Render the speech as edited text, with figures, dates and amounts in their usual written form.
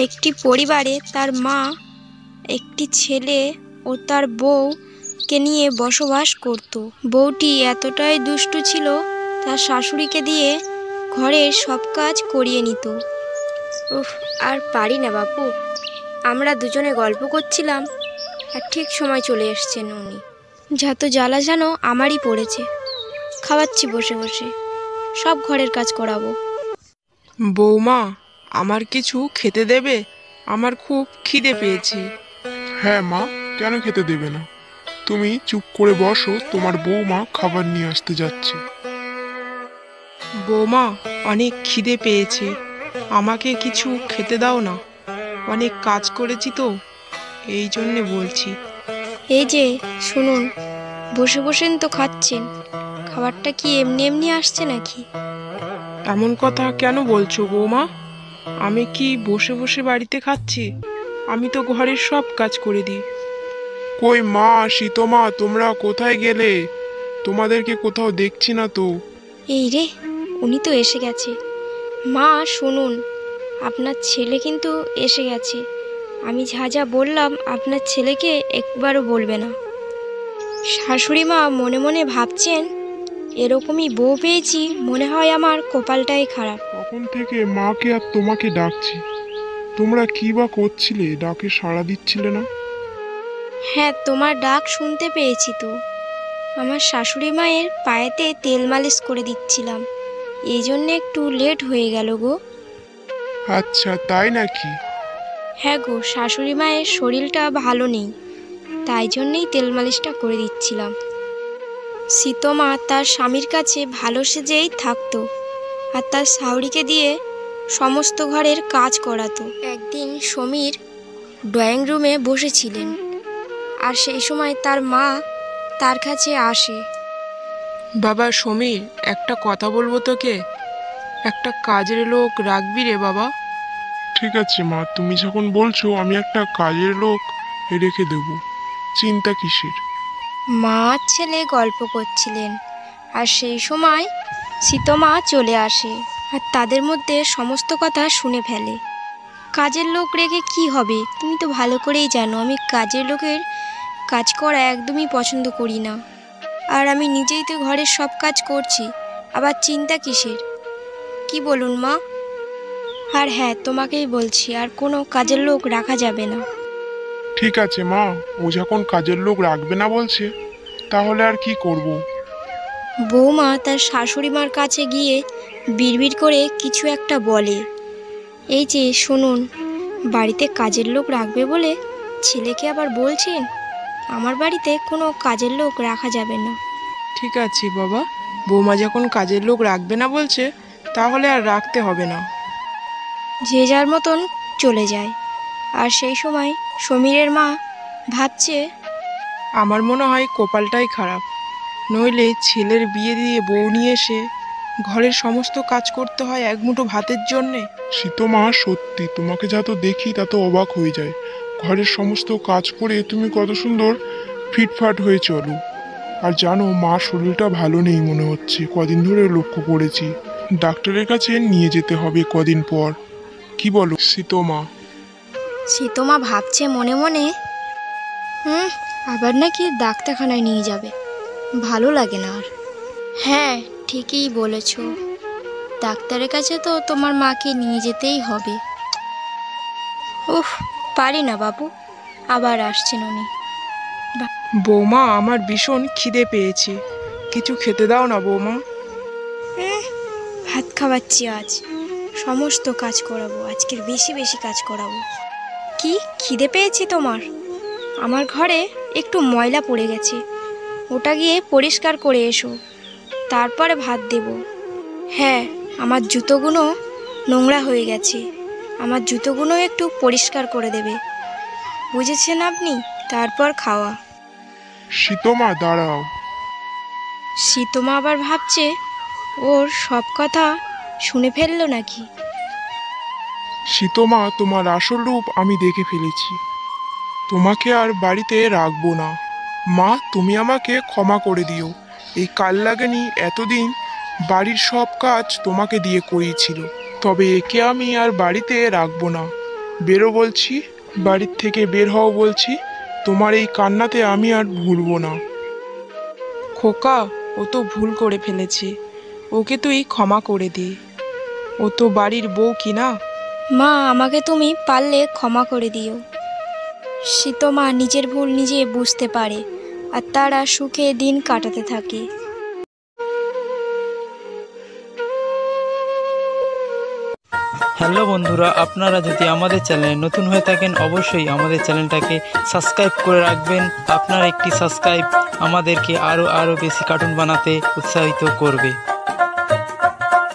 একটি পরিবারে তার মা, একটি ছেলে ও তার বউকে নিয়ে বসবাস করত। বউটি এতটাই দুষ্টু ছিল, তার শাশুড়িকে দিয়ে ঘরের সব কাজ করিয়ে নিত। উফ, আর পারি না বাপু। আমরা দুজনে গল্প করছিলাম আর ঠিক সময় চলে এসছেন উনি। যত জ্বালা যেন আমারই পড়েছে। খাওয়াচ্ছি বসে বসে, সব ঘরের কাজ করাবো। বৌমা, আমার কিছু খেতে দেবে? আমার খুব খিদে পেয়েছে। হ্যাঁ মা, কেন খেতে দেবে না? তুমি চুপ করে বসো, তোমার বৌমা খাবার নিয়ে আসতে যাচ্ছে। বৌমা, অনেক খিদে পেয়েছে, আমাকে কিছু খেতে দাও না। অনেক কাজ করেছি তো, এই জন্যে বলছি। এই যে শুনুন, বসে বসেন তো খাচ্ছেন, খাবারটা কি এমনি এমনি আসছে নাকি? এমন কথা কেন বলছো বৌমা? আমি কি বসে বসে বাড়িতে খাচ্ছি? আমি তো ঘরের সব কাজ করে দিই। কই মা, সীতমা, তোমরা কোথায় গেলে? তোমাদেরকে কোথাও দেখছি না তো। এই রে, উনি তো এসে গেছে। মা শুনুন, আপনার ছেলে কিন্তু এসে গেছে। আমি যা যা বললাম আপনার ছেলেকে একবারও বলবে না। শাশুড়ি মা মনে মনে ভাবছেন, এরকমই বউ পেয়েছি, মনে হয় আমার কপালটাই খারাপ। তখন থেকে মাকে আর তোমাকে ডাকছি, তোমরা কি বা করছিলে? ডাকে সাড়া দিচ্ছিলে না। হ্যাঁ, তোমার ডাক শুনতে পেয়েছি তো। আমার শাশুড়ি মায়ের পায়েতে তেল মালিশ করে দিচ্ছিলাম, এই জন্যে একটু লেট হয়ে গেল গো। আচ্ছা, তাই নাকি? হ্যাঁ গো, শাশুড়ি মায়ের শরীরটা ভালো নেই, তাই জন্যেই তেল মালিশটা করে দিচ্ছিলাম। সীতমা তার স্বামীর কাছে ভালো সেজেই থাকতো আর তার শাশুড়িকে দিয়ে সমস্ত ঘরের কাজ করাতো। একদিন সমীর ড্রয়িং রুমে বসেছিলেন, আর সেই সময় তার মা তার কাছে আসে। বাবা সমীর, একটা কথা বলবো তোকে। একটা কাজের লোক রাখবি রে বাবা? ঠিক আছে মা, তুমি যখন বলছো আমি একটা কাজের লোক রেখে দেব, চিন্তা কিসের? মা ছেলে গল্প করছিলেন, আর সেই সময় সীতমা চলে আসে আর তাদের মধ্যে সমস্ত কথা শুনে ফেলে। কাজের লোক রেখে কি হবে? তুমি তো ভালো করেই জানো আমি কাজের লোকের কাজ করা একদমই পছন্দ করি না। আর আমি নিজেই তো ঘরের সব কাজ করছি, আবার চিন্তা কিসের? কি বলুন মা? আর হ্যাঁ, তোমাকেই বলছি, আর কোনো কাজের লোক রাখা যাবে না। ঠিক আছে মা, ও যখন কাজের লোক রাখবে না বলছে, তাহলে আর কি করব? বৌমা তার শাশুড়ি মার কাছে গিয়ে বিড়বিড় করে কিছু একটা বলে। এই যে শুনুন, বাড়িতে কাজের লোক রাখবে বলে ছেলেকে আবার বলছেন আমার বাড়িতে কোনো কাজের লোক রাখা যাবে না। ঠিক আছে বাবা, বৌমা যখন কাজের লোক রাখবে না বলছে, তাহলে আর রাখতে হবে না। যে যার মতন চলে যায়। আর সেই সময় সমীরের মা ভাবছে, আমার মনে হয় কপালটাই খারাপ, নইলে ছেলের বিয়ে দিয়ে বউ নিয়ে এসে ঘরের সমস্ত কাজ করতে হয় এক মুঠো ভাতের জন্যে। সীতমা, সত্যি তোমাকে যা তো দেখি তা তো অবাক হয়ে যায়। ঘরের সমস্ত কাজ করে তুমি কত সুন্দর ফিটফাট হয়ে চলো। আর জানো, মার শরীরটা ভালো নেই মনে হচ্ছে, কদিন ধরে লক্ষ্য করেছি। ডাক্তারের কাছে নিয়ে যেতে হবে কদিন পর। কি বলো সীতমা? সীতমা ভাবছে মনে মনে, আবার নাকি ডাক্তারখানায় নিয়ে যাবে, ভালো লাগে না আর। হ্যাঁ, ঠিকই বলেছ, ডাক্তারের কাছে তো তোমার মাকে নিয়ে যেতেই হবে। উফ, পারি না বাবু, আবার আসছেন উনি। বৌমা, আমার ভীষণ খিদে পেয়েছে, কিছু খেতে দাও না বৌমা। ভাত খাওয়াচ্ছি আজ, সমস্ত কাজ করাবো, আজকের বেশি বেশি কাজ করাবো। কি খিদে পেয়েছে তোমার? আমার ঘরে একটু ময়লা পড়ে গেছে, ওটা গিয়ে পরিষ্কার করে এসো, তারপরে ভাত দেব। হ্যাঁ, আমার জুতোগুলো নোংরা হয়ে গেছে, আমার জুতোগুলো একটু পরিষ্কার করে দেবে, বুঝেছেন আপনি? তারপর খাওয়া। সীতমা, দাঁড়াও। সীতমা আবার ভাবছে ওর সব কথা শুনে ফেললো নাকি। সীতমা, তোমার আসল রূপ আমি দেখে ফেলেছি, তোমাকে আর বাড়িতে রাখবো না। মা, তুমি আমাকে ক্ষমা করে দিও। এই কাল লাগেনি এতদিন বাড়ির সব কাজ তোমাকে দিয়ে করিয়েছিল, তবে একে আমি আর বাড়িতে রাখবো না। বেরো বলছি, বাড়ির থেকে বের হও বলছি। তোমার এই কান্নাতে আমি আর ভুলবো না। খোকা, ও তো ভুল করে ফেলেছে, ওকে তুই ক্ষমা করে দে। ও তো বাড়ির বউ কি না? মা, আমাকে তুমি পারলে ক্ষমা করে দিও। সীতমা নিজের ভুল নিজে বুঝতে পারে আর তারা সুখে দিন কাটাতে থাকে। হ্যালো বন্ধুরা, আপনারা যদি আমাদের চ্যানেলে নতুন হয়ে থাকেন অবশ্যই আমাদের চ্যানেলটাকে সাবস্ক্রাইব করে রাখবেন। আপনার একটি সাবস্ক্রাইব আমাদেরকে আরও বেশি কার্টুন বানাতে উৎসাহিত করবে।